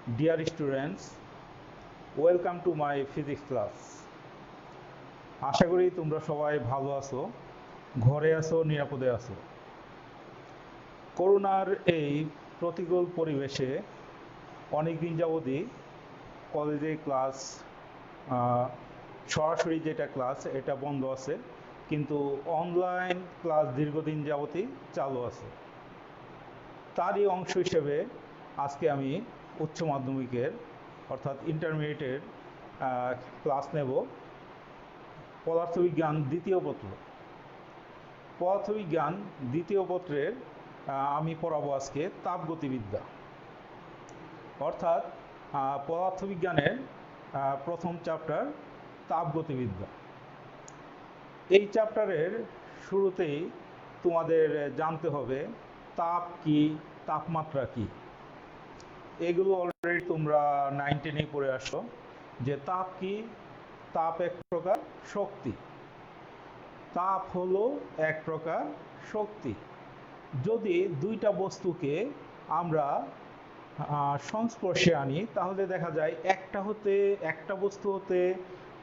Dear students, welcome to my physics class. আশা করি তোমরা সবাই ভালো আছো, ঘরে আছো, নিরাপদে আছো। করোনার এই প্রতিকূল পরিবেশে অনেকদিন যাবতই কলেজে ক্লাস সরাসরি যেটা ক্লাস এটা বন্ধ আছে, কিন্তু অনলাইন ক্লাস দীর্ঘদিন যাবতই চালু আছে। তারই অংশ হিসেবে আজকে আমি উচ্চ মাধ্যমিকের অর্থাৎ ইন্টারমিডিয়েটের ক্লাস নেব পদার্থবিজ্ঞান দ্বিতীয় পত্র। পদার্থবিজ্ঞান দ্বিতীয় পত্রের আমি পড়াবো আজকে তাপগতিবিদ্যা, অর্থাৎ পদার্থবিজ্ঞানের প্রথম চ্যাপ্টার তাপগতিবিদ্যা। এই চ্যাপ্টারের শুরুতেই তোমাদের জানতে হবে তাপ কি, তাপমাত্রা কি। এগুলো অলরেডি তোমরা 9-10 পড়ে আসো যে তাপ কি। তাপ এক প্রকার শক্তি। তাপ হলো এক প্রকার শক্তি। যদি দুইটা বস্তুকে আমরা সংস্পর্শে আনি তাহলে দেখা যায় একটা বস্তু হতে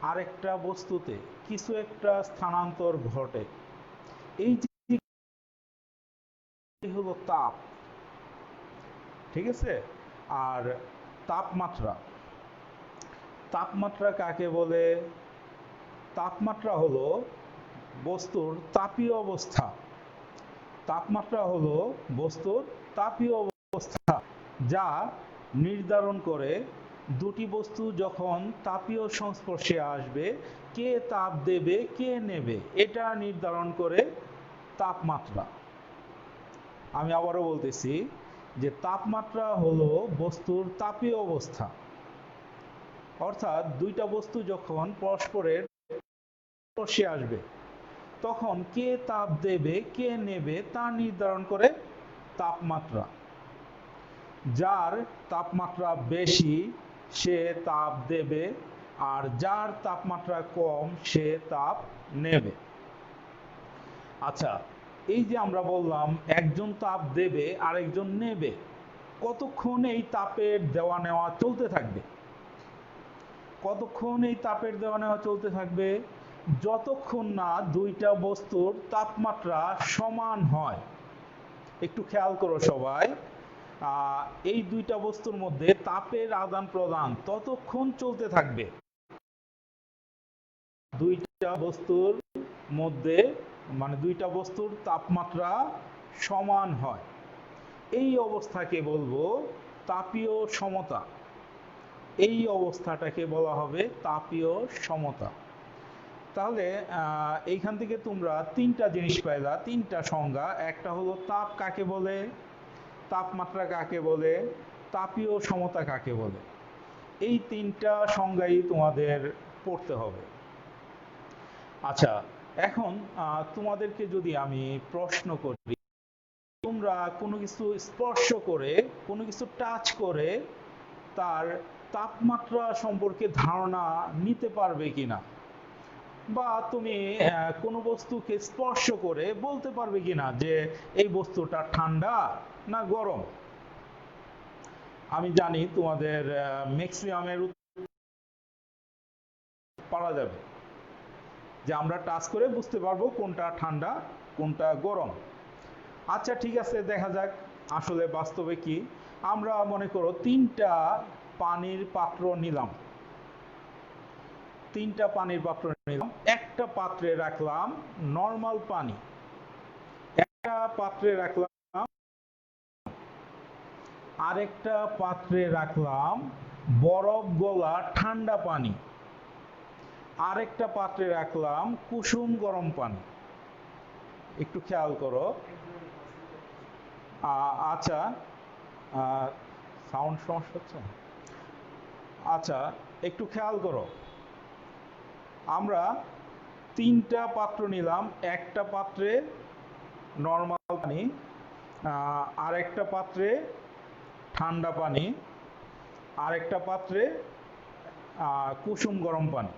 আরেকটা বস্তুতে কিছু একটা স্থানান্তর ঘটে। এই যে হলো তাপ, ঠিক আছে। আর তাপমাত্রা, তাপমাত্রা কাকে বলে? তাপমাত্রা হলো বস্তুর তাপীয় অবস্থা। তাপমাত্রা হলো বস্তুর তাপীয় অবস্থা, যা নির্ধারণ করে দুটি বস্তু যখন তাপীয় সংস্পর্শে আসবে কে তাপ দেবে কে নেবে, এটা নির্ধারণ করে তাপমাত্রা। আমি আবারও বলতেছি যে তাপমাত্রা হলো বস্তুর তাপীয় অবস্থা, অর্থাৎ দুইটা বস্তু যখন পরস্পরের সংস্পর্শে আসবে তখন কে তাপ দেবে কে নেবে তা নির্ধারণ করে তাপমাত্রা। যার তাপমাত্রা বেশি সে তাপ দেবে, আর যার তাপমাত্রা কম সে তাপ নেবে। আচ্ছা, এই যে আমরা বললাম একজন তাপ দেবে আরেকজন নেবে, কতক্ষণ এই তাপের দেওয়া নেওয়া চলতে থাকবে? কতক্ষণ এই তাপের দেওয়া নেওয়া চলতে থাকবে? যতক্ষণ না দুইটা বস্তুর তাপমাত্রা সমান হয়। একটু খেয়াল করো সবাই, এই দুইটা বস্তুর মধ্যে তাপের আদান প্রদান ততক্ষণ চলতে থাকবে দুইটা বস্তুর মধ্যে, মানে দুইটা বস্তুর তাপমাত্রা সমান হয়। এই অবস্থাকে বলবো তাপীয় সমতা। এই অবস্থাটাকে বলা হবে তাপীয় সমতা। তাহলে এইখান থেকে তোমরা তিনটা জিনিস পাইলা, তিনটা সংজ্ঞা। একটা হলো তাপ কাকে বলে, তাপমাত্রা কাকে বলে, তাপীয় সমতা কাকে বলে। এই তিনটা সংজ্ঞাই তোমাদের পড়তে হবে। আচ্ছা, এখন তোমাদেরকে যদি আমি প্রশ্ন করি, তোমরা কোনো কিছু স্পর্শ করে, কোনো কিছু টাচ করে তার তাপমাত্রা সম্পর্কে ধারণা নিতে পারবে কিনা, বা তুমি কোনো বস্তুকে স্পর্শ করে বলতে পারবে কিনা যে এই বস্তুটা ঠান্ডা না গরম? আমি জানি তোমাদের ম্যাক্সিমামের পারা যাবে যে আমরা টাচ করে বুঝতে পারবো কোনটা ঠান্ডা কোনটা গরম। আচ্ছা ঠিক আছে, দেখা যাক আসলে বাস্তবে কি। আমরা মনে করো তিনটা পানির পাত্র নিলাম, তিনটা পানির পাত্র নিলাম। একটা পাত্রে রাখলাম নর্মাল পানি, একটা পাত্রে রাখলাম, আরেকটা পাত্রে রাখলাম বরফ গলা ঠান্ডা পানি, আরেকটা পাত্রে রাখলাম কুসুম গরম পানি। একটু খেয়াল করো। আচ্ছা, সাউন্ড সমস্যা হচ্ছে? আচ্ছা, একটু খেয়াল করো। আমরা তিনটা পাত্র নিলাম, একটা পাত্রে নর্মাল পানি, আরেকটা পাত্রে ঠান্ডা পানি, আরেকটা পাত্রে কুসুম গরম পানি।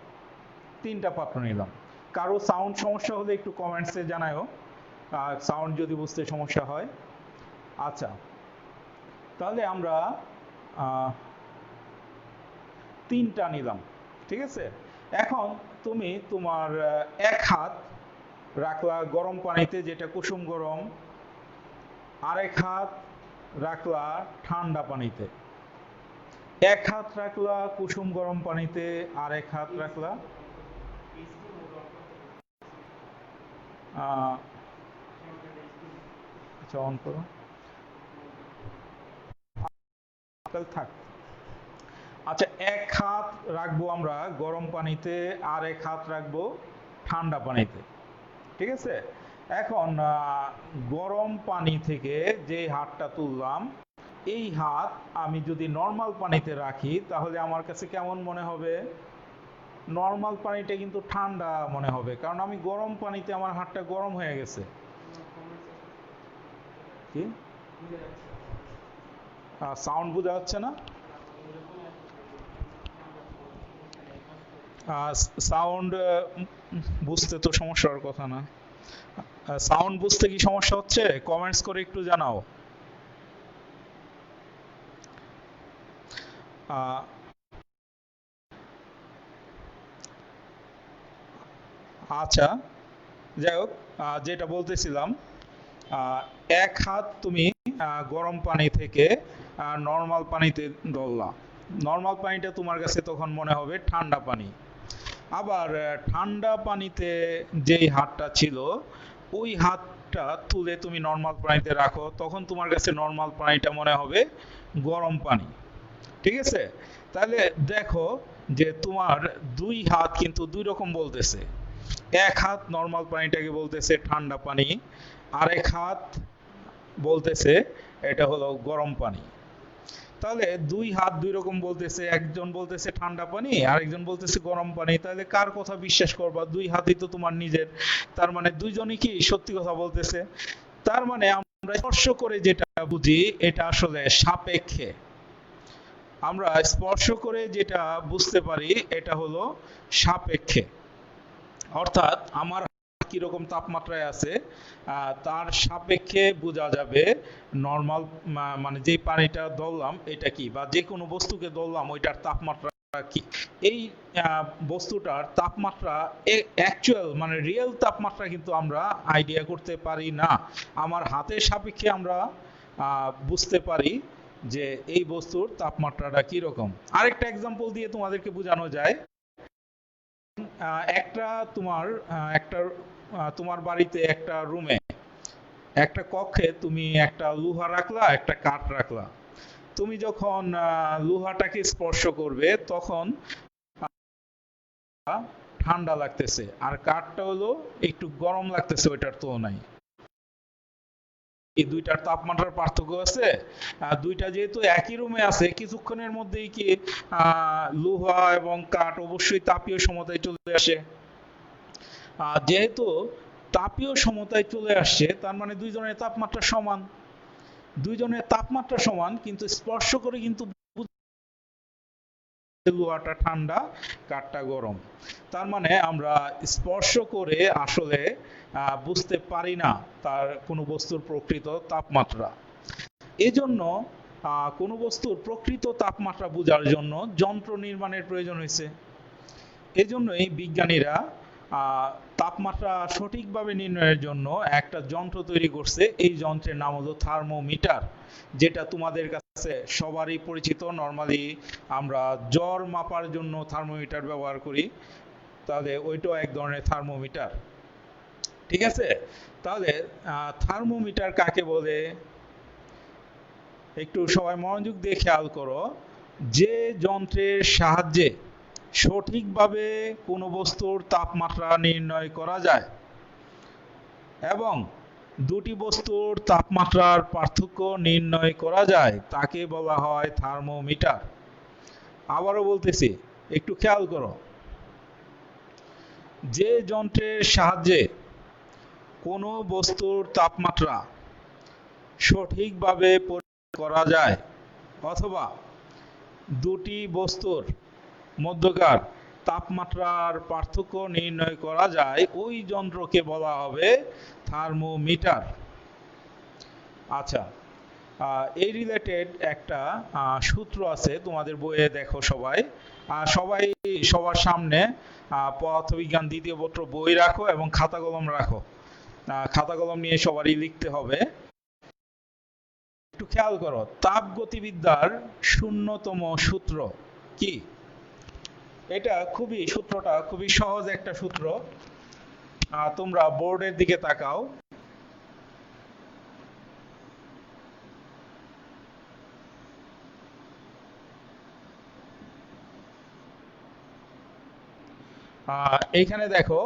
তিনটা পাত্র নিলাম। কারো সাউন্ড সমস্যা হলে একটু কমেন্টসে জানাও, সাউন্ড যদি বুঝতে সমস্যা হয়। আচ্ছা, তাহলে আমরা তিনটা নিলাম, ঠিক আছে। এখন তুমি তোমার এক হাত রাখলা গরম পানিতে, যেটা কুসুম গরম, আরেক হাত রাখলা ঠান্ডা পানিতে। এক হাত রাখলা কুসুম গরম পানিতে, আরেক হাত রাখলা আচ্ছা অন করো, থাক। আচ্ছা, এক হাত রাখবো আমরা গরম পানিতে, আর এক হাত রাখবো ঠান্ডা পানিতে, ঠিক আছে। এখন গরম পানি থেকে যে হাতটা তুললাম, এই হাত আমি যদি নর্মাল পানিতে রাখি তাহলে আমার কাছে কেমন মনে হবে? নর্মাল পানিটা কিন্তু ঠান্ডা মনে হবে, কারণ আমি গরম পানিতে আমার হাতটা গরম হয়ে গেছে। কি সাউন্ড বোঝা যাচ্ছে না? সাউন্ড বুঝতে তো সমস্যার কথা না। সাউন্ড বুঝতে কি সমস্যা হচ্ছে? কমেন্টস করে একটু জানাও। আচ্ছা, যাই হোক, যেটা বলতেছিলাম, এক হাত তুমি গরম পানি থেকে নর্মাল পানিতে ধরলা। নর্মাল পানিটা তোমার কাছে তখন মনে হবে ঠান্ডা পানি। আবার ঠান্ডা পানিতে যেই হাতটা ছিল, ওই হাতটা তুলে তুমি নর্মাল পানিতে রাখো, তখন তোমার কাছে নর্মাল পানিটা মনে হবে গরম পানি, ঠিক আছে। তাহলে দেখো যে তোমার দুই হাত কিন্তু দুই রকম বলতেছে। এক হাত নর্মাল পানিটাকে বলতেছে ঠান্ডা পানি, আরেক হাত বলতেছে এটা হলো গরম পানি। তাহলে দুই হাত দুই রকম বলতেছে, একজন বলতেছে ঠান্ডা পানি, আরেকজন বলতেছে গরম পানি। তাহলে কার কথা বিশ্বাস করবা? দুই হাতই তো তোমার নিজের, তার মানে দুইজনই কি সত্যি কথা বলতেছে। তার মানে আমরা স্পর্শ করে যেটা বুঝি এটা আসলে সাপেক্ষে। আমরা স্পর্শ করে যেটা বুঝতে পারি এটা হলো সাপেক্ষে। অর্থাৎ আমার কিরকম তাপমাত্রায় আছে তার সাপেক্ষে বোঝা যাবে নর্মাল, মানে যে পানিটা ধরলাম এটা কি, বা যে কোনো বস্তুকে ধরলাম ওইটার তাপমাত্রা কি। এই বস্তুটার তাপমাত্রা অ্যাকচুয়াল মানে রিয়েল তাপমাত্রা কিন্তু আমরা আইডিয়া করতে পারি না। আমার হাতের সাপেক্ষে আমরা বুঝতে পারি যে এই বস্তুর তাপমাত্রাটা কি রকম। আরেকটা এক্সাম্পল দিয়ে তোমাদেরকে বোঝানো যায়। একটা তোমার বাড়িতে একটা রুমে, একটা কক্ষে তুমি একটা লোহা রাখলা, একটা কাঠ রাখলা। তুমি যখন লোহাটাকে স্পর্শ করবে তখন ঠান্ডা লাগতেছে, আর কাঠটা হলো একটু গরম লাগতেছে ওইটার তুলনায়। এই দুইটার তাপমাত্রার পার্থক্য আছে। দুইটা যেহেতু একই রুমে আছে, কিছুক্ষণের মধ্যেই কি লোহা এবং কাঠ অবশ্যই তাপীয় সমতায় চলে আসে। যেহেতু তাপীয় সমতায় চলে আসছে, তার মানে দুইজনের তাপমাত্রা সমান। দুইজনের তাপমাত্রা সমান, কিন্তু স্পর্শ করে কিন্তু লোহাটা ঠান্ডা, কাঠটা গরম। তার মানে আমরা স্পর্শ করে আসলে বুঝতে পারি না তার কোনো বস্তুর প্রকৃত তাপমাত্রা। এজন্য কোনো বস্তুর প্রকৃত তাপমাত্রা বোঝার জন্য যন্ত্র নির্মাণের প্রয়োজন হয়েছে। এজন্যই বিজ্ঞানীরা তাপমাত্রা সঠিকভাবে নির্ণয়ের জন্য একটা যন্ত্র তৈরি করছে। এই যন্ত্রের নাম হলো থার্মোমিটার, যেটা তোমাদের কাছে সবারই পরিচিত। নর্মালি আমরা জ্বর মাপার জন্য থার্মোমিটার ব্যবহার করি, তাহলে ওইটাও এক ধরনের থার্মোমিটার, ঠিক আছে। তাহলে থার্মোমিটার কাকে বলে? একটু সবাই মনোযোগ দিয়ে খেয়াল করো। যে যন্ত্রের সাহায্যে সঠিকভাবে কোনো বস্তুর তাপমাত্রা নির্ণয় করা যায় এবং দুটি বস্তুর তাপমাত্রার পার্থক্য নির্ণয় করা যায় তাকে বলা হয় থার্মোমিটার। আবারও বলতেছি, একটু খেয়াল করো। যে যন্ত্রের সাহায্যে কোনো বস্তুর তাপমাত্রা সঠিকভাবে পরিমাপ করা যায় অথবা দুটি বস্তুর মধ্যকার তাপমাত্রার পার্থক্য নির্ণয় করা যায়, ওই যন্ত্রকে বলা হবে থার্মোমিটার। আচ্ছা, এই রিলেটেড একটা সূত্র আছে তোমাদের বইয়ে, দেখো সবাই। সবাই সবার সামনে পদার্থবিজ্ঞান দ্বিতীয় পত্র বই রাখো এবং খাতা কলম রাখো। খাতা কলম নিয়ে সবারই লিখতে হবে। একটু খেয়াল করো, তাপগতিবিদ্যার শূন্যতম সূত্র কি? সূত্রটা খুবই সহজ একটা সূত্র। তোমরা বোর্ডের দিকে তাকাও। এইখানে দেখো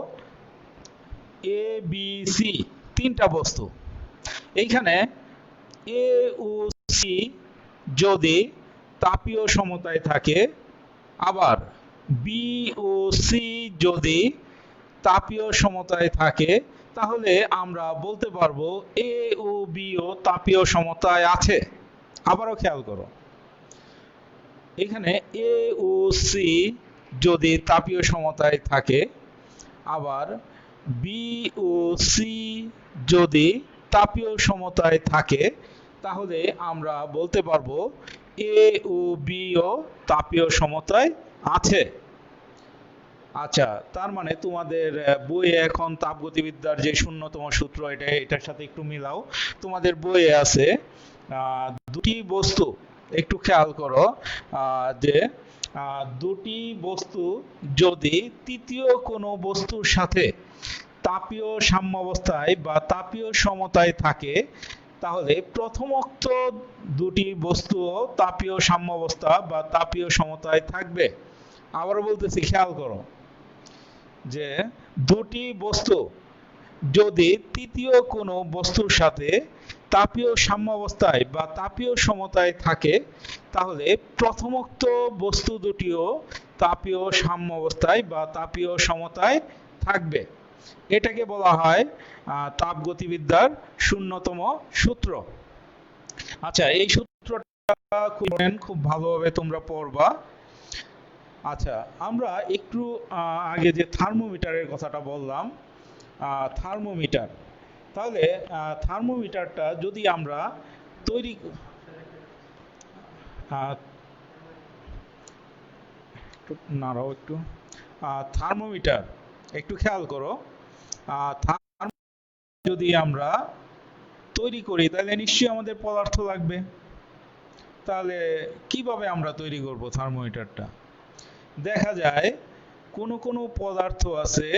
এ বি সি তিনটা বস্তু। এইখানে এ ও সি যদি তাপীয় সমতায় থাকে, আবার বি ও সি যদি তাপীয় সমতায় থাকে, তাহলে আমরা বলতে পারবো এ ও বি ও তাপীয় সমতায় আছে। আবারও খেয়াল করো, এখানে এ ও সি যদি তাপীয় সমতায় থাকে, আবার বি ও সি যদি তাপীয় সমতায় থাকে, তাহলে আমরা বলতে পারবো এ ও বি ও তাপীয় সমতায় আছে। আচ্ছা, তার মানে তোমাদের বইয়ে এখন তাপগতিবিদ্যার যে শূন্যতম সূত্র, এটার সাথে একটু মিলাও। তোমাদের বইয়ে আছে দুটি বস্তু, একটু খেয়াল করো, যে দুটি বস্তু যদি তৃতীয় কোনো বস্তুর সাথে তাপীয় সাম্যাবস্থায় বা তাপীয় সমতায় থাকে, তাহলে প্রথমোক্ত দুটি বস্তু তাপীয় সাম্যাবস্থা বা তাপীয় সমতায় থাকবে। আবারও বলতেছি, খেয়াল করো, যে দুটি বস্তু যদি তৃতীয় কোনো বস্তুর সাথে তাপীয় সাম্যাবস্থায় বা তাপীয় সমতায় থাকে, তাহলে প্রথমোক্ত বস্তু দুটিও তাপীয় সাম্যাবস্থায় বা তাপীয় সমতায় থাকবে। এটাকে বলা হয় তাপগতিবিদ্যার শূন্যতম সূত্র। আচ্ছা, এই সূত্রটা খুব ভালোভাবে তোমরা পড়বা। আচ্ছা, আমরা একটু আগে যে থার্মোমিটারের কথাটা বললাম, থার্মোমিটার, তাহলে থার্মোমিটারটা যদি আমরা তৈরি থার্মোমিটার একটু খেয়াল করো, যদি আমরা তৈরি করি তাহলে নিশ্চয়ই আমাদের পদার্থ লাগবে। তাহলে কিভাবে আমরা তৈরি করব থার্মোমিটারটা? দেখা যায় কোনো পদার্থ আছে,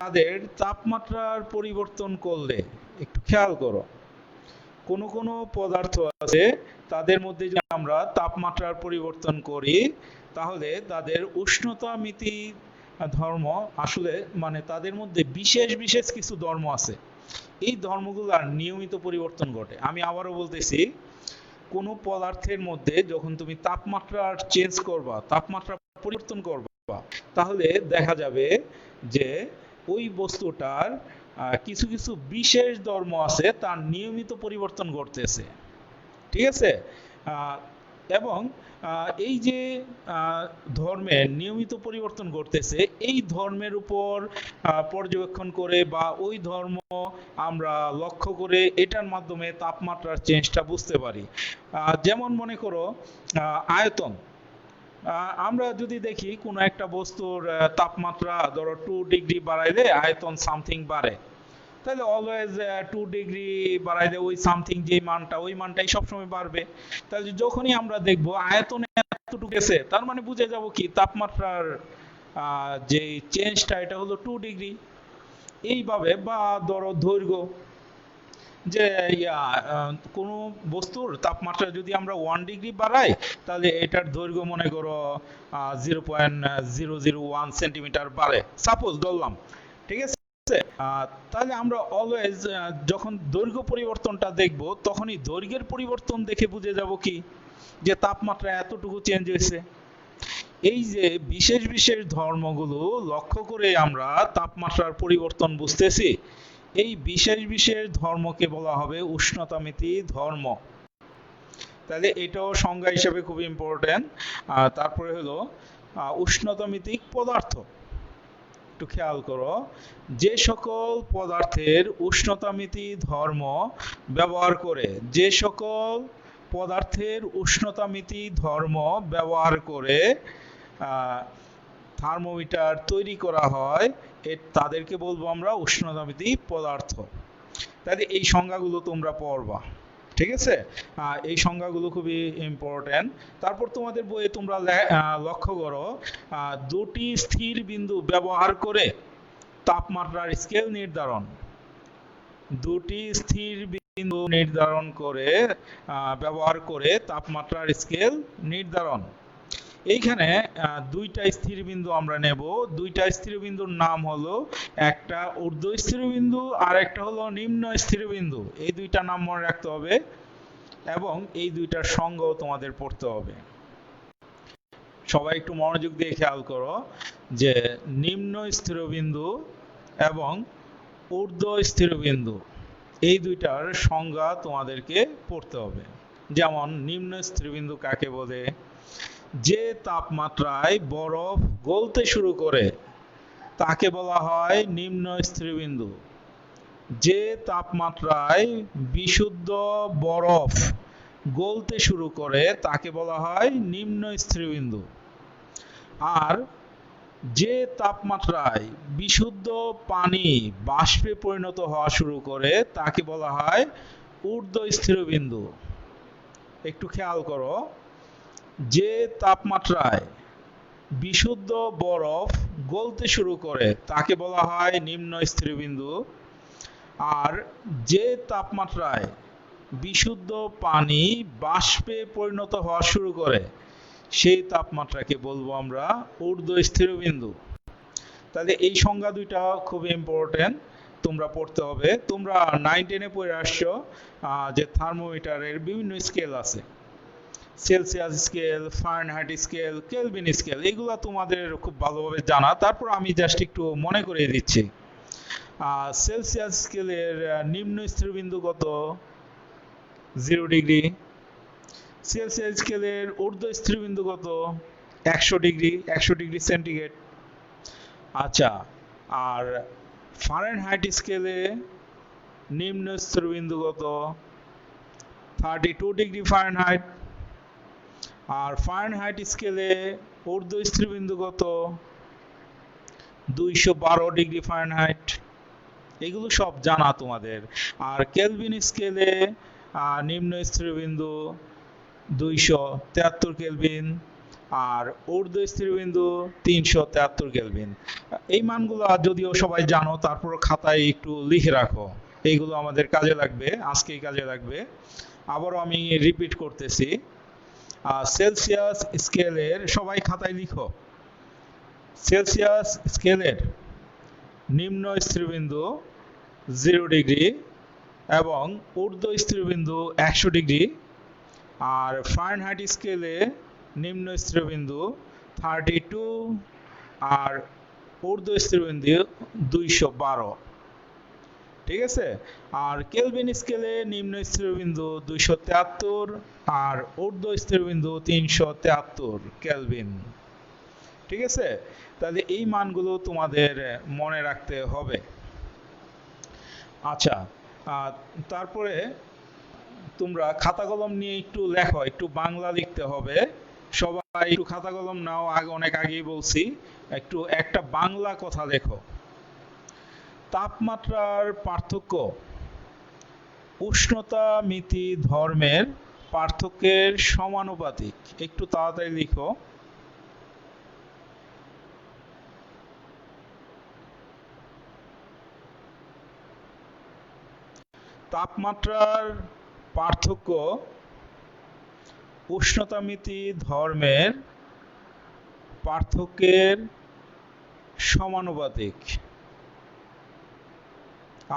তাদের তাপমাত্রার পরিবর্তন করলে, একটু খেয়াল করো, কোনো পদার্থ আছে তাদের মধ্যে যদি আমরা তাপমাত্রার পরিবর্তন করি, তাহলে তাদের উষ্ণতা মিতি ধর্ম, আসলে মানে তাদের মধ্যে বিশেষ বিশেষ কিছু ধর্ম আছে। এই ধর্মগুলোর নিয়মিত পরিবর্তন ঘটে। আমি আবারও বলতেছি, কোনো পদার্থের মধ্যে যখন তুমি তাপমাত্রা চেঞ্জ করবা, তাপমাত্রা পরিবর্তন করবা, তাহলে দেখা যাবে যে ওই বস্তুটার কিছু কিছু বিশেষ ধর্ম আছে, তার নিয়মিত পরিবর্তন ঘটতেছে। ঠিক আছে? এবং এই যে ধর্মের নিয়মিত পরিবর্তন ঘটতেছে, এই ধর্মের উপর পর্যবেক্ষণ করে বা ওই ধর্ম আমরা লক্ষ্য করে এটার মাধ্যমে তাপমাত্রার চেঞ্জটা বুঝতে পারি। যেমন মনে করো আয়তন। আমরা যদি দেখি কোনো একটা বস্তুর তাপমাত্রা ধরো 2 ডিগ্রি বাড়াইলে আয়তন সামথিং বাড়ে, তাহলে অলওয়েজ 2 ডিগ্রি বাড়াইলে ওই সামথিং যে মানটা, ওই মানটাই সবসময় বাড়বে। তাহলে যখনই আমরা দেখবো আয়তনে এতটুকু গেছে, তার মানে বুঝে যাব কি তাপমাত্রার যে চেঞ্জটা এটা হলো 2 ডিগ্রি। এইভাবে, বা ধরো দৈর্ঘ্য, যে কোনো বস্তুর তাপমাত্রা যদি আমরা 1 ডিগ্রি বাড়াই, তাহলে এটার দৈর্ঘ্য মনে করো 0.001 সেন্টিমিটার বাড়ে, সাপোজ ধরলাম। ঠিক আছে? তাহলে আমরা অলওয়েজ যখন দৈর্ঘ্য পরিবর্তনটা দেখব, তখনই দৈর্ঘ্যের পরিবর্তন দেখে বুঝে যাব কি যে তাপমাত্রা এতটুকু চেঞ্জ হয়েছে। এই যে বিশেষ বিশেষ ধর্মগুলো লক্ষ্য করে আমরা তাপমাত্রার পরিবর্তন বুঝতেছি, এই বিশেষ বিশেষ ধর্মকে বলা হবে উষ্ণতামিতি ধর্ম। তাহলে এটাও সংজ্ঞা হিসেবে খুব ইম্পর্টেন্ট। তারপরে হলো উষ্ণতামিতিক পদার্থ। একটু খেয়াল করো, যে সকল পদার্থের উষ্ণতামিতি ধর্ম ব্যবহার করে, যে সকল পদার্থের উষ্ণতামিতি ধর্ম ব্যবহার করে থার্মোমিটার তৈরি করা হয়, তাদেরকে বলবো আমরা উষ্ণতামিতি পদার্থ। তাহলে এই সংজ্ঞাগুলো তোমরা পড়বা, ঠিক আছে? এই সংজ্ঞাগুলো খুবই ইম্পর্টেন্ট। তারপর তোমাদের বইয়ে তোমরা লক্ষ্য করো, দুটি স্থির বিন্দু ব্যবহার করে তাপমাত্রার স্কেল নির্ধারণ, দুটি স্থির বিন্দু নির্ধারণ করে ব্যবহার করে তাপমাত্রার স্কেল নির্ধারণ। এইখানে দুইটা স্থির বিন্দু আমরা নেব। দুইটা স্থির বিন্দুর নাম হলো, একটা ঊর্ধ্ব স্থির বিন্দু আর একটা হলো নিম্ন স্থির বিন্দু। এই দুইটা নাম মনে রাখতে হবে এবং এই দুইটার সংজ্ঞাও তোমাদের পড়তে হবে। সবাই একটু মনোযোগ দিয়ে খেয়াল করো যে নিম্ন স্থির বিন্দু এবং ঊর্ধ্ব স্থির বিন্দু, এই দুইটার সংজ্ঞা তোমাদেরকে পড়তে হবে। যেমন নিম্ন স্থির বিন্দু কাকে বলে? যে তাপমাত্রায় বরফ গলতে শুরু করে তাকে বলা হয় নিম্ন স্থির বিন্দু। যে তাপমাত্রায় বিশুদ্ধ বরফ গলতে শুরু করে তাকে বলা হয় নিম্ন স্থির বিন্দু। আর যে তাপমাত্রায় বিশুদ্ধ পানি বাষ্পে পরিণত হওয়া শুরু করে তাকে বলা হয় ঊর্ধ্ব স্থির বিন্দু। একটু খেয়াল করো, যে তাপমাত্রায় বিশুদ্ধ বরফ গলতে শুরু করে তাকে বলা হয় নিম্ন স্থির বিন্দু। আর যে তাপমাত্রায় বিশুদ্ধ পানি বাষ্পে পরিণত হওয়া শুরু করে সেই তাপমাত্রাকে বলবো আমরা ঊর্ধ্ব স্থির বিন্দু। তাহলে এই সংজ্ঞা দুইটা খুব ইম্পর্টেন্ট, তোমরা পড়তে হবে। তোমরা 9-10-এ পড়ে আসছো যে থার্মোমিটারের বিভিন্ন স্কেল আছে, Celsius scale, Fahrenheit scale, Kelvin scale, এগুলো তোমাদের খুব ভালোভাবে জানা। তারপর আমি জাস্ট একটু মনে করিয়ে দিচ্ছি। সেলসিয়াস স্কেলের নিম্ন স্থির বিন্দু কত? 0 ডিগ্রি। সেলসিয়াস স্কেলের ঊর্ধ্ব স্থির বিন্দু কত? 100 ডিগ্রি, 100 ডিগ্রি সেন্টিগ্রেড। আচ্ছা, আর ফারেনহাইট স্কেলে নিম্ন স্থির বিন্দু কত? 32 ডিগ্রি ফারেনহাইট। আর ফারেনহাইট স্কেলে ঊর্ধ্ব স্থির বিন্দু কত? 212 ডিগ্রি ফারেনহাইট। এগুলো সব জানা তোমাদের। আর কেলভিন স্কেলে নিম্ন স্থির বিন্দু 273 কেলভিন আর ঊর্ধ্ব স্থির বিন্দু 373 কেলভিন। এই মানগুলো যদিও সবাই জানো, তারপর খাতায় একটু লিখে রাখো, এইগুলো আমাদের কাজে লাগবে, আজকেই কাজে লাগবে। আবারও আমি রিপিট করতেছি, সেলসিয়াস স্কেলের, সবাই খাতায় লিখো, সেলসিয়াস স্কেলের নিম্ন স্থির বিন্দু 0 ডিগ্রি এবং ঊর্ধ্ব স্থির বিন্দু 100 ডিগ্রি। আর ফারেনহাইট স্কেলে নিম্ন স্থির বিন্দু 32 আর ঊর্ধ্ব স্থির বিন্দু 212, ঠিক আছে? আর কেলভিন স্কেলে নিম্ন স্থির বিন্দু 273 আর ঊর্ধ্ব স্থির বিন্দু 373 কেলভিন, ঠিক আছে? তাহলে এই মানগুলো তোমাদের মনে রাখতে হবে। আচ্ছা, তারপরে তোমরা খাতা কলম নিয়ে একটু লেখো, একটু বাংলা লিখতে হবে। সবাই একটু খাতা কলম নাও, অনেক আগেই বলছি, একটু একটা বাংলা কথা লেখো। তাপমাত্রার পার্থক্য উষ্ণতা মিতি ধর্মের পার্থক্যের সমানুপাতিক। একটু তাড়াতাড়ি লিখো। তাপমাত্রার পার্থক্য উষ্ণতামিতি ধর্মের পার্থক্যের সমানুপাতিক।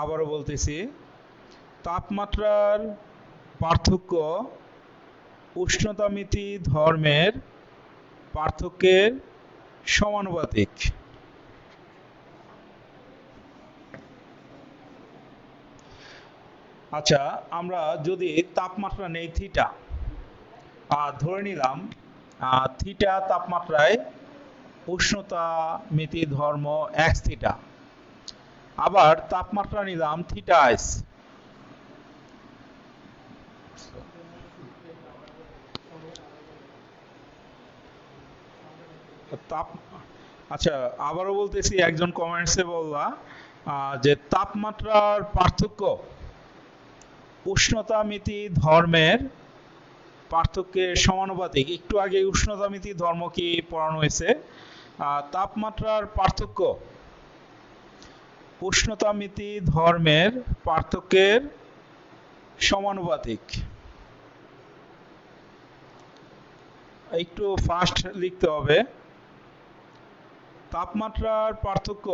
আবারও বলতেছি, তাপমাত্রার পার্থক্য উষ্ণতামিতি ধর্মের পার্থক্যের সমানুপাতিক। আচ্ছা, আমরা যদি তাপমাত্রা নেই থিটা, ধরে নিলাম থিটা তাপমাত্রায় উষ্ণতা মিতি ধর্ম এক্স থিটা। আবার তাপমাত্রা নিলাম থিটা আইস। তাপ আচ্ছা, আবারও বলতেছি, একজন কমেন্টসে বললা যে তাপমাত্রার পার্থক্য উষ্ণতা মিতি ধর্মের পার্থক্যের সমানুপাতিক। একটু আগে উষ্ণতা মিতি ধর্ম কি পড়ানো হয়েছে। তাপমাত্রার পার্থক্য উষ্ণতা মিতি ধর্মের পার্থক্যের সমানুপাতিক। একটু ফাস্ট লিখতে হবে। তাপমাত্রার পার্থক্য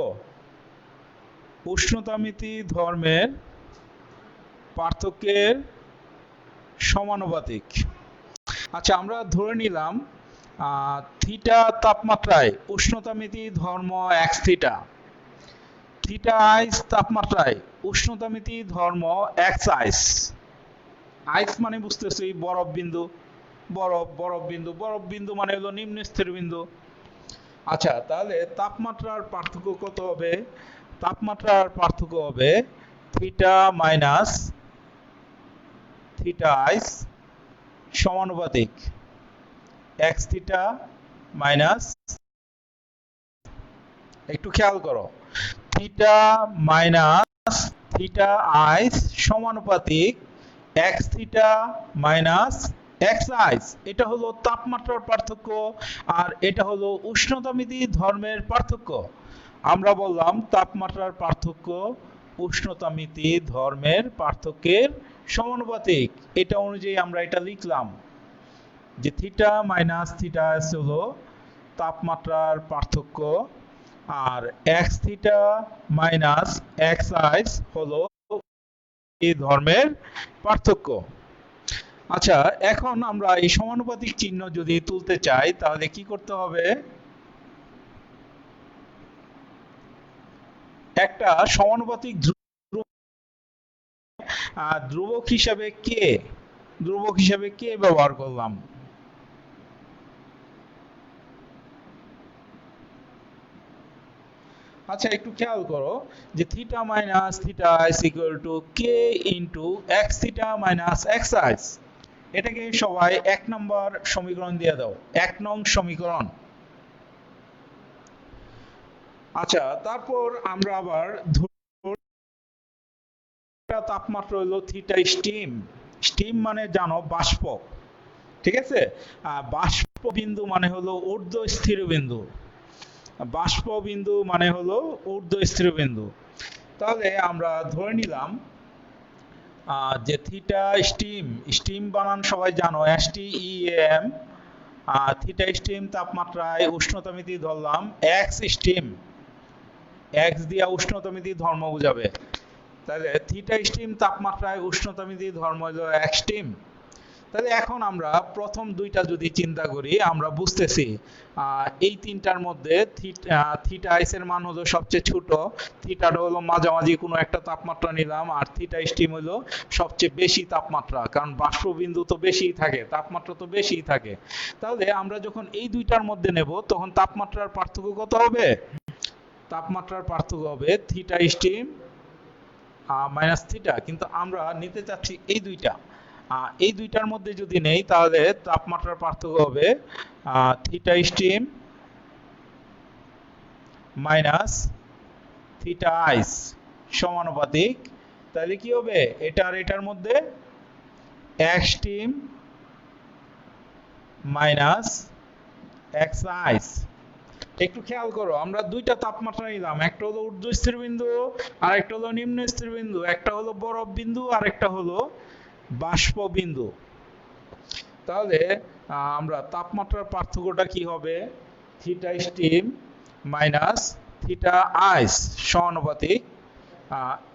উষ্ণতা মিতি ধর্মের পার্থক্যের সমানুপাতিক। আচ্ছা, আমরা ধরে নিলাম থিটা তাপমাত্রায় উষ্ণতা মিতি ধর্ম এক্স থিটা, থিটা আইস তাপমাত্রায় উষ্ণতা মিতি ধর্ম এক্স আইস। আইস মানে বুঝতেছি বরফ বিন্দু, বরফ বিন্দু মানে হলো নিম্ন স্তরের বিন্দু। আচ্ছা, তাহলে তাপমাত্রার পার্থক্য কত হবে? তাপমাত্রার পার্থক্য হবে থিটা মাইনাস থিটা আইস সমানুপাতিক এক্স থিটা মাইনাস, একটু খেয়াল করো, থিটা মাইনাস থিটা আইস সমানুপাতিক x theta minus x ice. এটা হলো তাপমাত্রার পার্থক্য, আর এটা হলো উষ্ণতা মিতি ধর্মের পার্থক্য। আমরা বললাম তাপমাত্রার পার্থক্য উষ্ণতা মিতি ধর্মের পার্থক্যের সমানুপাতিক। এটা অনুযায়ী আমরা এটা লিখলাম যে থিটা মাইনাস থিটা আইস হলো তাপমাত্রার পার্থক্য, আর x theta minus x ice হলো এই ধর্মের পার্থক্য। আচ্ছা, এখন আমরা এই সমানুপাতিক চিহ্ন যদি তুলতে চাই তাহলে কি করতে হবে? একটা সমানুপাতিক ধ্রুবক হিসাবে কে ব্যবহার করলাম। আচ্ছা, একটু খেয়াল করো যে theta minus theta ice equal to k into x theta minus x ice. এটাকে সবাই 1 নম্বর সমীকরণ দিয়ে দাও, 1 নং সমীকরণ। আচ্ছা, তারপর আমরা আবার তাপমাত্রা হলো থিটা স্টিম। স্টিম মানে জানো বাষ্প, ঠিক আছে? বাষ্প বিন্দু মানে হলো ঊর্ধ্ব স্থির বিন্দু, বাষ্প বিন্দু মানে হলো ঊর্ধ্ব স্থির বিন্দু। তাহলে আমরা ধরে নিলাম যে থিটা স্টিম, স্টিম বানান সবাই জানো STEAM। থিটা স্টিম তাপমাত্রায় উষ্ণতা মিতি ধরলাম এক্স স্টিম, এক্স দিয়া উষ্ণতা মিতি ধর্ম বোঝাবে। তাহলে থিটা স্টিম তাপমাত্রায় উষ্ণতা মিতি ধর্ম হলো এক্স স্টিম। তাহলে এখন আমরা প্রথম দুইটা যদি চিন্তা করি, আমরা বুঝতেছি এই তিনটার মধ্যে থিটা আইস এর মান হলো সবচেয়ে ছোট, থিটাটা হলো মাঝামাঝি কোনো একটা তাপমাত্রা নিলাম, আর থিটা স্টিম হলো সবচেয়ে বেশি তাপমাত্রা, কারণ বাষ্পবিন্দু তো বেশিই থাকে, তাপমাত্রা তো বেশিই থাকে। তাহলে আমরা যখন এই দুইটার মধ্যে নেব তখন তাপমাত্রার পার্থক্য কত হবে? তাপমাত্রার পার্থক্য হবে থিটা স্টিম মাইনাস থিটা, কিন্তু আমরা নিতে চাচ্ছি এই দুইটা। এই দুইটার মধ্যে যদি নেই তাহলে তাপমাত্রার পার্থক্য হবে theta steam minus theta ice সমানুপাতিক। তাহলে কি হবে? এটা আর এটার মধ্যে x steam minus x ice. একটু খেয়াল করো, আমরা দুইটা তাপমাত্রা নিলাম, একটা হলো ঊর্ধ্ব স্থির বিন্দু আর একটা হলো নিম্ন স্থির বিন্দু, একটা হলো বরফ বিন্দু আর একটা হলো বাষ্প বিন্দু। তাহলে আমরা তাপমাত্রার পার্থক্যটা কি হবে? Theta steam minus theta ice সমানুপাতিক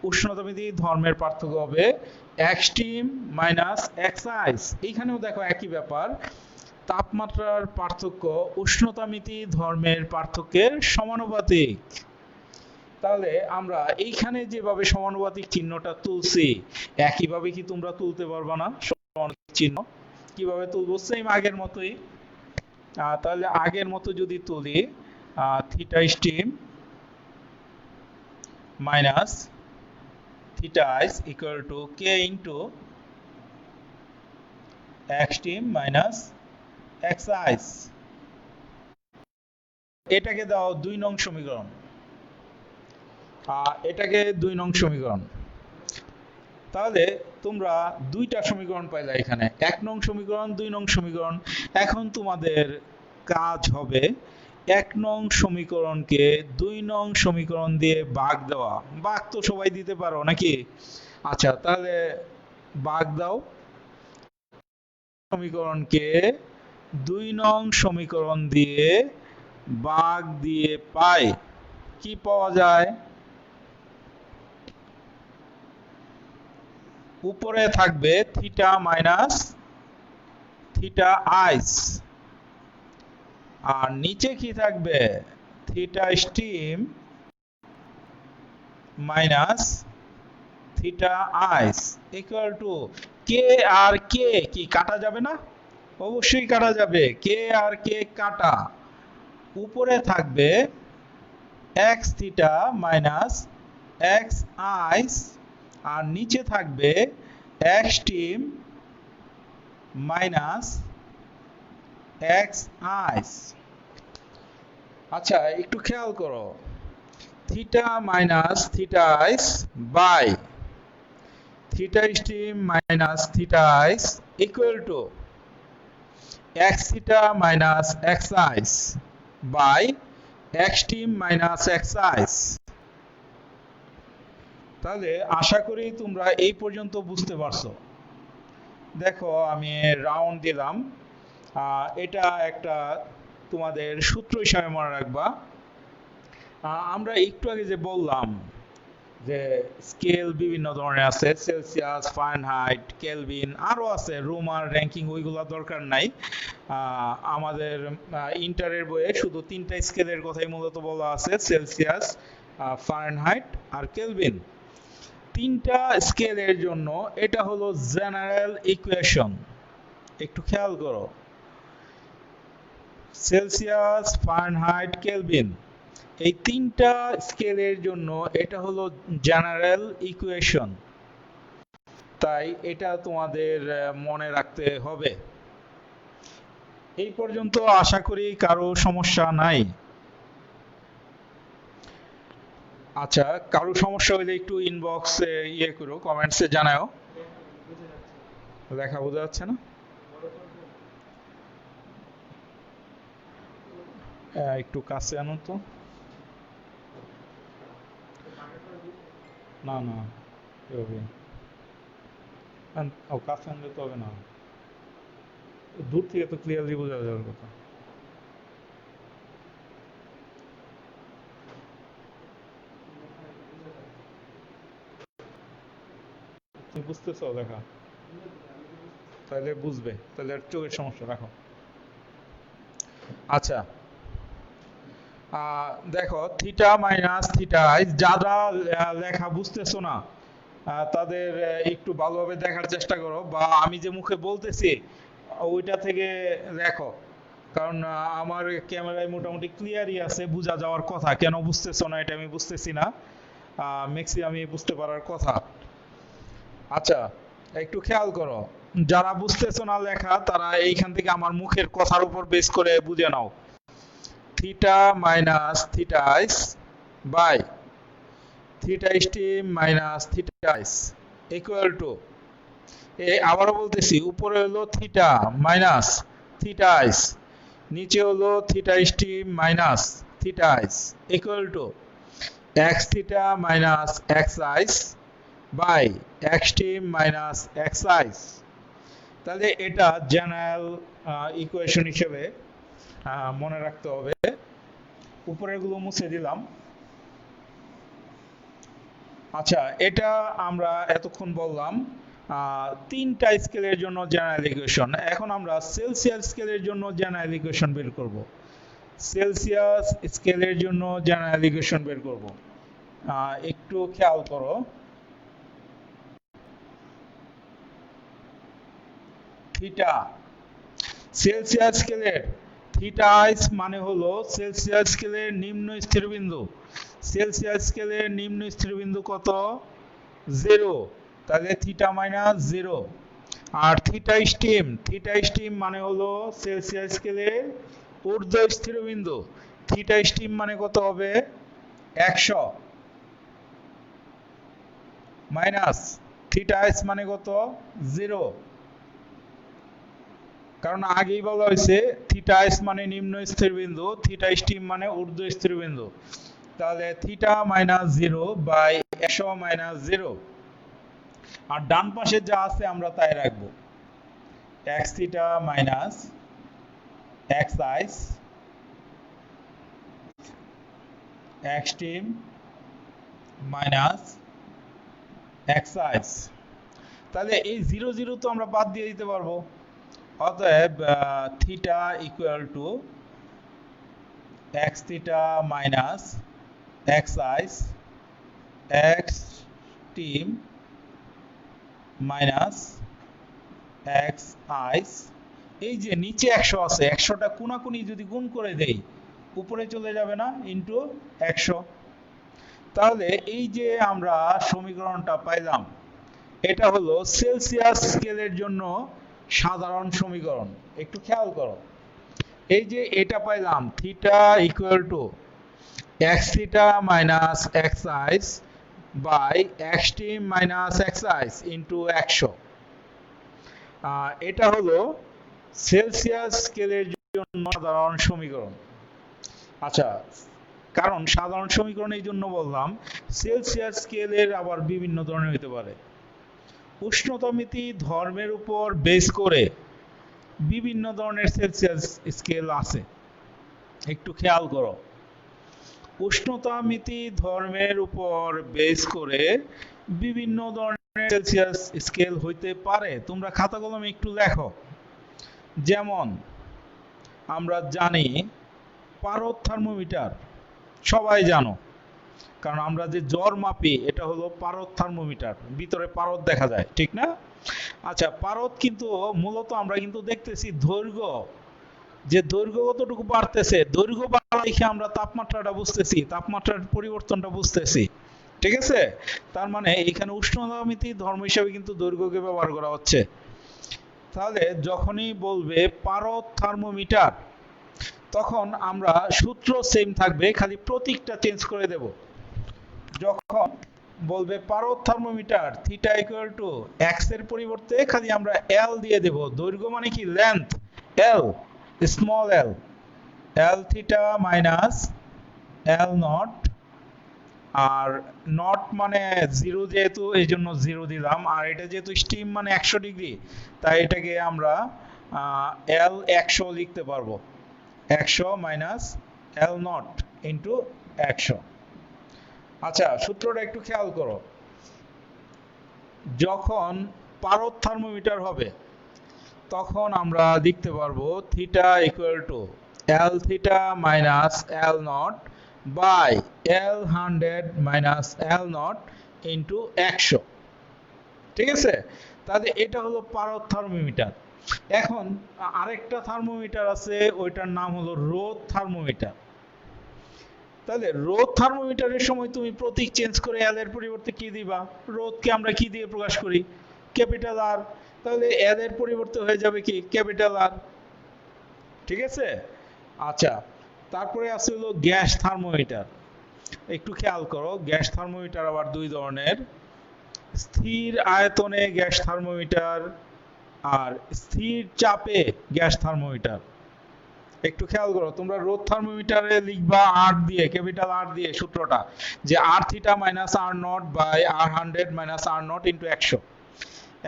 উষ্ণতা মিতি ধর্মের পার্থক্য হবে x steam minus x ice. এইখানেও দেখো একই ব্যাপার, তাপমাত্রার পার্থক্য উষ্ণতা মিতি ধর্মের পার্থক্যের সমানুপাতিক। তাহলে আমরা এইখানে যেভাবে সমানুপাতিক চিহ্নটা তুলছি একইভাবে কি তোমরা তুলতে পারবা না? সমানুপাতিক চিহ্ন কিভাবে তুলবো? সেম আগের মতোই। তাহলে আগের মতো যদি তুলি theta steam minus theta ice equal to k into x steam minus x ice. এটাকে দাও 2 নং সমীকরণ, এটাকে 2 নং সমীকরণ। তাহলে তোমরা দুইটা সমীকরণ পাইলা এখানে, 1 নং সমীকরণ 2 নং সমীকরণ। এখন তোমাদের কাজ হবে 1 নং সমীকরণকে 2 নং সমীকরণ দিয়ে ভাগ দেওয়া। ভাগ তো সবাই দিতে পারো নাকি? আচ্ছা, তাহলে ভাগ দাও। সমীকরণকে 2 নং সমীকরণ দিয়ে ভাগ দিয়ে পাই, কি পাওয়া যায়? উপরে থাকবে থিটা মাইনাস থিটা আইস, আর নিচে কি থাকবে? Theta steam minus theta ice equal to k আর কে কি কাটা যাবে না? অবশ্যই কাটা যাবে, কে আর কে কাটা। উপরে থাকবে x theta minus x ice, আর নিচে থাকবে x steam minus x ice. আচ্ছা, একটু খেয়াল করো, theta minus theta ice by theta steam minus theta ice equal to x theta minus x ice by x steam minus x ice. তাহলে আশা করি তোমরা এই পর্যন্ত বুঝতে পারছো। দেখো, আমি রাউন্ড দিলাম, এটা একটা তোমাদের সূত্র হিসাবে মনে রাখবা। আমরা একটু আগে যে বললাম যে স্কেল বিভিন্ন ধরনের আছে, সেলসিয়াস, ফারেনহাইট, কেলভিন, আরো আছে রোমান র্যাঙ্কিং, ওইগুলো দরকার নাই। আমাদের ইন্টারের বইয়ে শুধু 3টা স্কেলের কথাই মূলত বলা আছে, সেলসিয়াস, ফারেনহাইট আর কেলভিন। 3টা স্কেলের জন্য এটা হলো জেনারেল ইকুয়েশন। একটু খেয়াল করো, সেলসিয়াস, ফারেনহাইট, কেলভিন, এই 3টা স্কেলের জন্য এটা হলো জেনারেল ইকুয়েশন। তাই এটা তোমাদের মনে রাখতে হবে। এই পর্যন্ত আশা করি কারো সমস্যা নাই। আচ্ছা, কারো সমস্যা হলে একটু ইনবক্সে করো, কমেন্টসে জানাও। লেখা বোঝা যাচ্ছে না? একটু কাছে আনো তো। না না, এভাবে কাছে আনলে তো হবে না, দূর থেকে তো ক্লিয়ারলি বোঝা যাওয়ার কথা। তুমি বুঝতেছো লেখা? তাহলে বুঝবে, তাহলে আর চোখের সমস্যা রাখো। আচ্ছা, দেখো থিটা মাইনাস থিটা আইস, যারা লেখা বুঝতেছো না তাদের একটু ভালোভাবে দেখার চেষ্টা করো, বা আমি যে মুখে বলতেছি ওইটা থেকে লেখো। কারণ আমার ক্যামেরায় মোটামুটি ক্লিয়ারই আছে, বোঝা যাওয়ার কথা। কেন বুঝতেছো না এটা আমি বুঝতেছি না, আমি বুঝতে পারার কথা। আচ্ছা, একটু খেয়াল করো, যারা বুঝতেছো না লেখা তারা এইখান থেকে আমার মুখের কথার উপর বেস করে বুঝে নাও। Theta minus theta ice by theta steam minus theta ice equal to, আবারও বলতেছি, উপরে হলো থিটা মাইনাস থিটা আইস, নিচে হলো theta steam minus theta ice equal to x theta minus x ice by x steam minus x ice. তাহলে এটা general equation হিসেবে মনে রাখতে হবে। উপরের গুলো মুছে দিলাম। আচ্ছা, এটা আমরা এতক্ষণ বললাম 3টা স্কেলের জন্য জেনারেল ইকুয়েশন। এখন আমরা সেলসিয়াস স্কেলের জন্য জেনারেল ইকুয়েশন বের করব। সেলসিয়াস স্কেলের জন্য জেনারেল ইকুয়েশন বের করব। একটু খেয়াল করো, থিটা সেলসিয়াস স্কেলের থিটা আইস মানে হলো সেলসিয়াস স্কেলের নিম্ন স্থিরবিন্দু। সেলসিয়াস স্কেলের নিম্ন স্থিরবিন্দু কত? 0। তাহলে থিটা মাইনাস 0। আর থিটা স্টিম মানে হলো সেলসিয়াস স্কেলের ঊর্ধ্ব স্থিরবিন্দু। থিটা স্টিম মানে কত হবে? 100 মাইনাস থিটা আইস মানে কত? 0। কারণ আগেই বলা হয়েছে থিটা আইস মানে নিম্ন স্থিরবিন্দু, থিটা স্টিম মানে ঊর্ধ্ব স্থিরবিন্দু। তাহলে থিটা মাইনাস 0 বাই 100 মাইনাস 0। আর ডান পাশে যা আছে আমরা তাই রাখবো। x theta minus x ice x steam minus x আইস। তাহলে এই 0 0 তো আমরা বাদ দিয়ে দিতে পারবো। অতএব theta equal to x theta minus x ice x steam minus x ice. এই যে নিচে 100 আছে, 100টা কোনাকুনি যদি গুণ করে দেই উপরে চলে যাবে না? ইনটু 100। তাহলে এই যে আমরা সমীকরণটা পাইলাম, এটা হলো সেলসিয়াস স্কেলের জন্য সাধারণ সমীকরণ। একটু খেয়াল করো, এই যে এটা পাইলাম theta equal to x theta minus x ice by x steam minus x ice into 100। এটা হলো সেলসিয়াস স্কেলের জন্য সাধারণ সমীকরণ। আচ্ছা, কারণ সাধারণ সমীকরণ এই জন্য বললাম, সেলসিয়াস স্কেলের আবার বিভিন্ন ধরনের হতে পারে। উষ্ণতামিতি ধর্মের উপর বেস করে বিভিন্ন ধরনের সেলসিয়াস স্কেল আছে। একটু খেয়াল করো, উষ্ণতামিতি ধর্মের উপর বেস করে বিভিন্ন ধরনের সেলসিয়াস স্কেল হইতে পারে। তোমরা খাতা কলমে একটু লেখো। যেমন আমরা জানি পারদ থার্মোমিটার, সবাই জানো, কারণ আমরা যে জ্বর মাপি এটা হলো পারদ থার্মোমিটার, ভিতরে পারদ দেখা যায়, ঠিক না? আচ্ছা, পারদ কিন্তু মূলত আমরা কিন্তু দেখতেছি দৈর্ঘ্য, যে দৈর্ঘ্য কতটুকু বাড়তেছে, দৈর্ঘ্য বাড়া দেখে আমরা তাপমাত্রাটা বুঝতেছি, তাপমাত্রার পরিবর্তনটা বুঝতেছি, ঠিক আছে? তার মানে এখানে উষ্ণতামিতি ধর্ম হিসাবে কিন্তু দৈর্ঘ্যকে ব্যবহার করা হচ্ছে। তাহলে যখনই বলবে পারদ থার্মোমিটার, তখন আমরা সূত্র সেম থাকবে, খালি প্রতীকটা চেঞ্জ করে দেব। যখন বলবে পারদ thermometer theta equal to x এর পরিবর্তে খালি আমরা এল দিয়ে দেব। দৈর্ঘ্য মানে কি? Length, L, small L, L theta minus L not. Are not মানে 0 যেহেতু এই জন্য 0 দিলাম, আর এটা যেহেতু স্টিম মানে 100 ডিগ্রি, তাই এটাকে আমরা এল 100 লিখতে পারবো। 100 মাইনাস এল নট ইন্টু 100। আচ্ছা, সূত্রটা একটু খেয়াল করো। যখন পারদ থার্মোমিটার হবে তখন আমরা লিখতে পারবো theta equal to L theta minus L naught by L 100 minus L naught into 100, ঠিক আছে? তাহলে এটা হলো পারদ থার্মোমিটার। এখন আরেকটা থার্মোমিটার আছে, ওইটার নাম হলো রোদ থার্মোমিটার। তাহলে রোদ থার্মোমিটারের সময় তুমি প্রতীক চেঞ্জ করে এল এর পরিবর্তে কি দিবা? রোদকে আমরা কি দিয়ে প্রকাশ করি? Capital R. তাহলে এল এর পরিবর্তে হয়ে যাবে কি? ক্যাপিটাল আর, ঠিক আছে? আচ্ছা, তারপরে আছে হলো গ্যাস থার্মোমিটার। একটু খেয়াল করো, গ্যাস থার্মোমিটার আবার দুই ধরনের, স্থির আয়তনে গ্যাস থার্মোমিটার আর স্থির চাপে গ্যাস থার্মোমিটার। একটু খেয়াল করো, তোমরা রোদ থার্মোমিটারে লিখবা আর দিয়ে, ক্যাপিটাল আর দিয়ে সূত্রটা, যে r theta minus r nought by r 100 minus r nought into 100।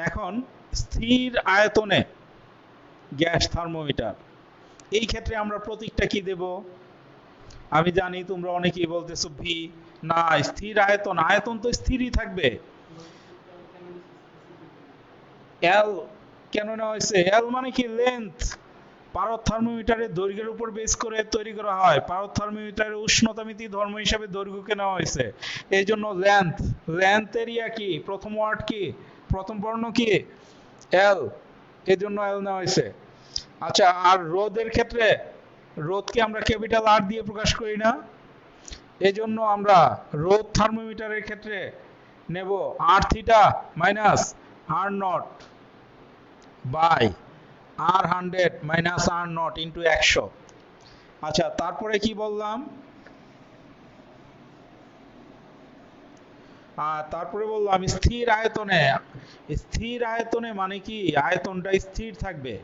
এখন স্থির আয়তনে গ্যাস থার্মোমিটার, এই ক্ষেত্রে আমরা প্রতীকটা কি দেব? আমি জানি তোমরা অনেকেই বলতেছো ভি। না, স্থির আয়তন, আয়তন তো স্থিরই থাকবে। এল কেন নেওয়া হয়েছে? এল মানে কি? লেন্থ। পারদ থার্মোমিটারের দৈর্ঘ্যের উপর বেস করে তৈরি করা হয়। পারদ থার্মোমিটারের উষ্ণতামিতি ধর্ম হিসাবে দৈর্ঘ্যকে নেওয়া হয়েছে, এই জন্য লেন্থ। লেন্থ এরিয়া কি? প্রথম ওয়ার্ড কি? প্রথম বর্ণ কি? এল, এই জন্য এল নেওয়া হয়েছে। আচ্ছা, আর রোদের ক্ষেত্রে রোধকে আমরা ক্যাপিটাল আর দিয়ে প্রকাশ করি না, এজন্য আমরা রোধ থার্মোমিটারের ক্ষেত্রে নেব r theta minus r nought by r 100 minus r nought into 100। আচ্ছা, তারপরে কি বললাম? তারপরে বললাম স্থির আয়তনে। স্থির আয়তনে মানে কি আয়তনটা স্থির থাকবে।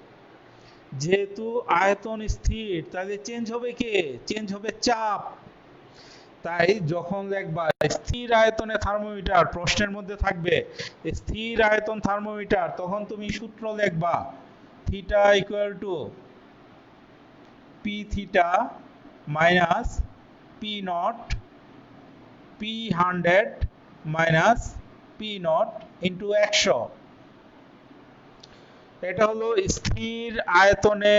যেহেতু আয়তন স্থির, তাহলে চেঞ্জ হবে কে? চেঞ্জ হবে চাপ। তাই যখন দেখবা স্থির আয়তনে থার্মোমিটার প্রশ্নের মধ্যে থাকবে স্থির আয়তন থার্মোমিটার, তখন তুমি সূত্র লিখবা theta equal two P theta minus P not P 100 minus P not into 100। এটা হলো স্থির আয়তনে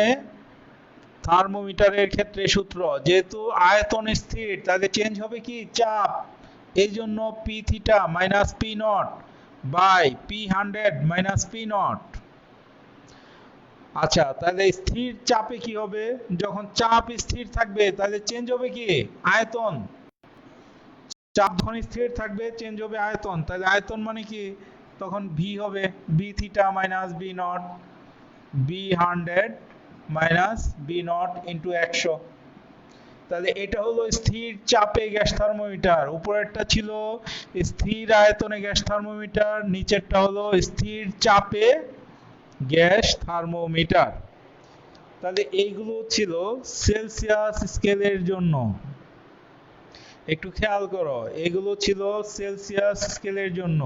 থার্মোমিটারের ক্ষেত্রে সূত্র। যেহেতু আয়তন স্থির, তাহলে চেঞ্জ হবে কি? চাপ। এই জন্য P theta minus P naught by P 100 minus P naught. আচ্ছা, তাহলে স্থির চাপে কি হবে? যখন চাপ স্থির থাকবে তাহলে চেঞ্জ হবে কি? আয়তন। চাপ যখন স্থির থাকবে চেঞ্জ হবে আয়তন। তাহলে আয়তন মানে কি? তখন ভি হবে B theta minus B naught B 100 minus B naught into 100। তাহলে এটা হলো স্থির চাপে গ্যাস থার্মোমিটার। উপরেরটা ছিল স্থির আয়তনে গ্যাস থার্মোমিটার, নিচেরটা হলো স্থির চাপে গ্যাস থার্মোমিটার। তাহলে এইগুলো ছিল সেলসিয়াস স্কেলের জন্য। একটু খেয়াল করো, এগুলো ছিল সেলসিয়াস স্কেলের জন্য।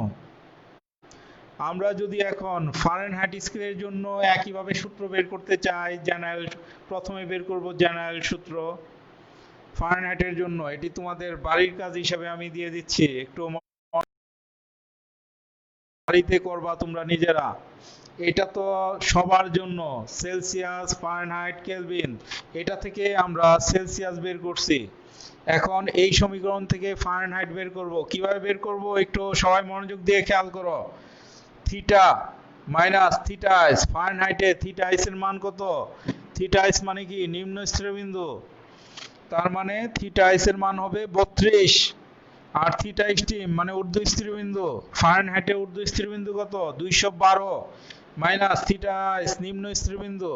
আমরা যদি এখন ফারেনহাইট স্কেলের জন্য একইভাবে সূত্র বের করতে চাই, জেনারেল প্রথমে বের করব জেনারেল সূত্র ফারেনহাইটের জন্য। এটি তোমাদের বাড়ির কাজ হিসেবে আমি দিয়ে দিচ্ছি, একটু বাড়িতে করবা তোমরা নিজেরা। এটা তো সবার জন্য সেলসিয়াস ফারেনহাইট কেলভিন, এটা থেকে আমরা সেলসিয়াস বের করছি। এখন এই সমীকরণ থেকে ফারেনহাইট বের করব। কিভাবে বের করব একটু সবাই মনোযোগ দিয়ে খেয়াল করো। থিটা মাইনাস থিটা আইস, ফারেনহাইটে থিটা আইস এর মান কত? থিটা আইস মানে কি? নিম্ন স্থিরবিন্দু। তার মানে থিটা আইস এর মান হবে 32। আর থিটা এক্সট্রিম মানে ঊর্ধ্ব স্থিরবিন্দু। ফারেনহাইটে ঊর্ধ্ব স্থিরবিন্দু কত? 212 মাইনাস থিটা আইস নিম্ন স্থিরবিন্দু,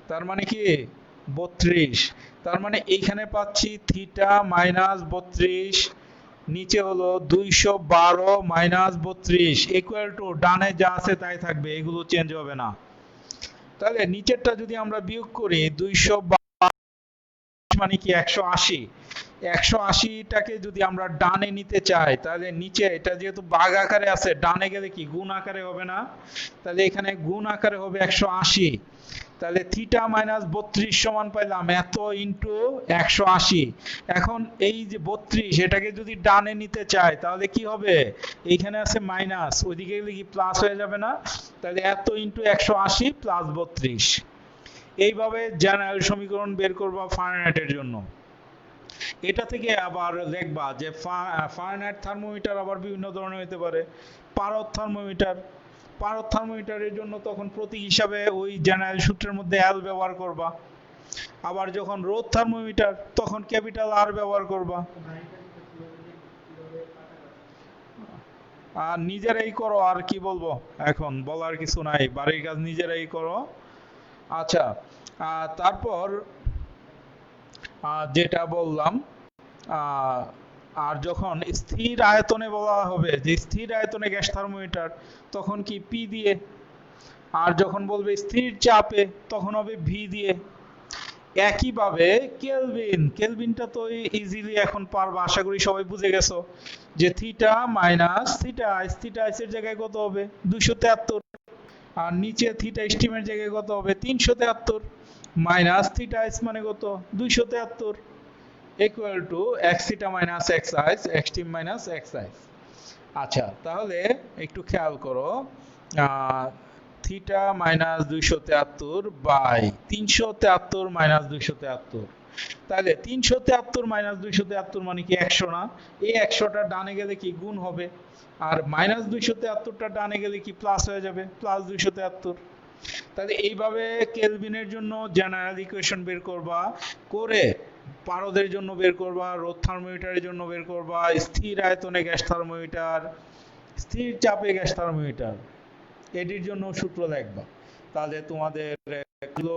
তার মানে কি? 32। তার মানে এইখানে পাচ্ছি থিটা মাইনাস 32, নিচে হলো 212 মাইনাস 32 ইকুয়াল টু ডানে যা আছে তাই থাকবে, এগুলো চেঞ্জ হবে না। তাহলে নিচেরটা যদি আমরা বিয়োগ করি 212 মানে কি 180। 180টাকে যদি আমরা ডানে নিতে চাই, তাহলে নিচে এটা যেহেতু ভাগ আকারে আছে, ডানে গেলে কি গুণ আকারে হবে না? তাহলে এখানে গুণ আকারে হবে 180। তাহলে থিটা মাইনাস 32 সমান পাইলাম এত ইন্টু 180। এখন এই যে 32, এটাকে যদি ডানে নিতে চাই তাহলে কি হবে? এইখানে আছে মাইনাস, ওইদিকে গেলে কি প্লাস হয়ে যাবে না? তাহলে এত ইন্টু 180 প্লাস 32। এইভাবে জেনারেল সমীকরণ বের করবা ফারেনহাইটের জন্য। এটা থেকে আবার দেখবা যে ফারেনহাইট থার্মোমিটার আবার বিভিন্ন ধরনের হতে পারে। পারদ থার্মোমিটার, পারদ থার্মোমিটারের জন্য তখন প্রতীক হিসাবে ওই জেনারেল সূত্রের মধ্যে এল ব্যবহার করবা। আবার যখন রোধ থার্মোমিটার তখন ক্যাপিটাল আর ব্যবহার করবা। আর নিজেরাই করো, আর কি বলবো, এখন বলার কিছু নাই, বাড়ির কাজ নিজেরাই করো। আচ্ছা, তারপর যেটা বললাম, আর যখন স্থির আয়তনে বলা হবে যে স্থির আয়তনে গ্যাস থার্মোমিটার, তখন কি পি দিয়ে। আর যখন বলবে স্থির চাপে তখন হবে ভি দিয়ে। একইভাবে কেলভিন, কেলভিনটা তো ইজিলি এখন পারবা, আশা করি সবাই বুঝে গেছো যে থিটা মাইনাস থিটা আইস, থিটা আইসের জায়গায় কত হবে? 273। আর নিচে থিটা এক্সট্রিমের জায়গায় কত হবে? 373 মাইনাস থিটা আইস মানে কত? 273 equal to x theta minus x ice, x steam minus x ice. আচ্ছা, তাহলে একটু খেয়াল করো, থিটা মাইনাস 273 বাই 373 মাইনাস 273। তাহলে 373 মাইনাস 273 মানে কি 100 না? এই 100টা ডানে গেলে কি গুণ হবে, আর মাইনাস 273টা ডানে গেলে কি প্লাস হয়ে যাবে, প্লাস 273। তাহলে এইভাবে কেলভিনের জন্য জেনারেল ইকুয়েশন বের করবা, করে পারদের জন্য বের করবা, রোদ থার্মোমিটারের জন্য বের করবা, স্থির আয়তনে গ্যাস থার্মোমিটার, স্থির চাপে গ্যাস থার্মোমিটার, এটির জন্য সূত্র লিখবা। তাহলে তোমাদের এগুলো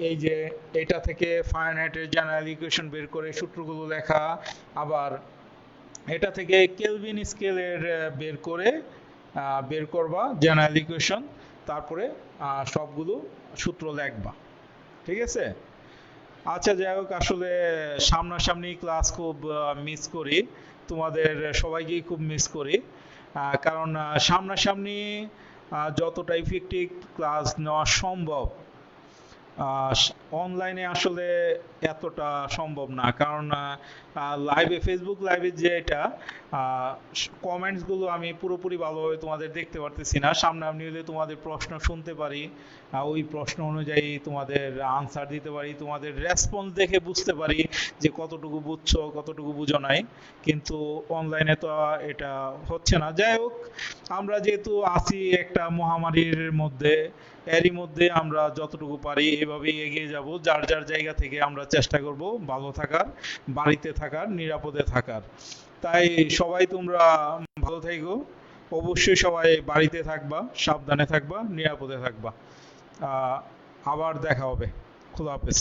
এই যে এটা থেকে ফারেনহাইটের জেনারেল ইকুয়েশন বের করে সূত্রগুলো লেখা, আবার এটা থেকে কেলভিন স্কেলের বের করে বের করবা জেনারেল ইকুয়েশন, তারপরে সবগুলো সূত্র লিখবা। ঠিক আছে? আচ্ছা, যাই হোক, আসলে সামনাসামনি ক্লাস খুব মিস করি, তোমাদের সবাইকেই খুব মিস করি, কারণ সামনাসামনি যতটা ইফেক্টিভ ক্লাস নেওয়া সম্ভব অনলাইনে আসলে এতটা সম্ভব না, কারণ লাইভে, ফেসবুক লাইভে যে এটা কমেন্টসগুলো আমি পুরোপুরি ভালোভাবে তোমাদের দেখতে পারতেছি না। সামনাসামনি হলে তোমাদের প্রশ্ন শুনতে পারি, ওই প্রশ্ন অনুযায়ী তোমাদের আনসার দিতে পারি, তোমাদের রেসপন্স দেখে বুঝতে পারি যে কতটুকু বুঝছো কতটুকু বুঝো নাই, কিন্তু অনলাইনে তো এটা হচ্ছে না। যাই হোক, আমরা যেহেতু আছি একটা মহামারীর মধ্যে, এরই মধ্যে আমরা যতটুকু পারি এভাবেই এগিয়ে যাব। যার যার জায়গা থেকে আমরা চেষ্টা করব ভালো থাকার, বাড়িতে থাকার, নিরাপদে থাকার। তাই সবাই তোমরা ভালো থেকো, অবশ্যই সবাই বাড়িতে থাকবা, সাবধানে থাকবা, নিরাপদে থাকবা। আবার দেখা হবে। খোদা হাফেজ।